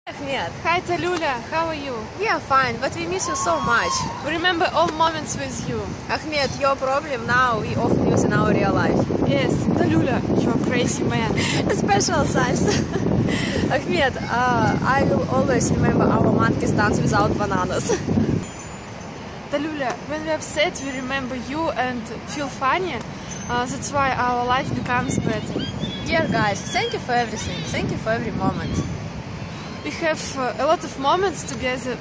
Ahmed. Hi Talula, how are you? We are fine, but we miss you so much. We remember all moments with you. Ahmed, your problem now we often use in our real life. Yes, Talula, you're a crazy man. A special size. Ahmed, I will always remember our monkeys dance without bananas. Talula, when we're upset we remember you and feel funny. That's why our life becomes better. Dear guys, thank you for everything. Thank you for every moment. We have a lot of moments together.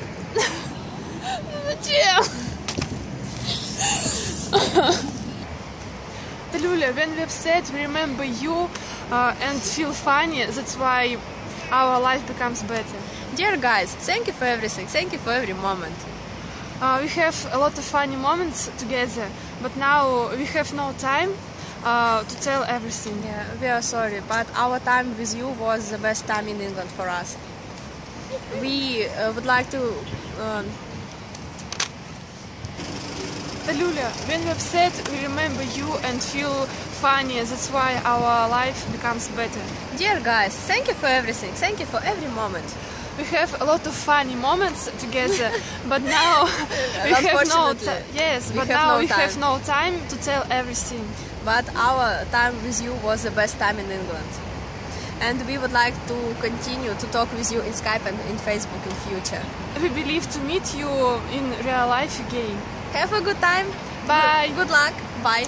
Talula, when we're upset we remember you and feel funny. That's why our life becomes better. Dear guys, thank you for everything. Thank you for every moment. We have a lot of funny moments together, but now we have no time to tell everything. Yeah, we are sorry, but our time with you was the best time in England for us. We would like to... Talula, when we're upset we remember you and feel funny. That's why our life becomes better. Dear guys, thank you for everything. Thank you for every moment. We have a lot of funny moments together, but now we have no time. Yes, but now we have no time to tell everything. But our time with you was the best time in England. And we would like to continue to talk with you in Skype and in Facebook in future. We believe to meet you in real life again. Have a good time. Bye. Good luck. Bye.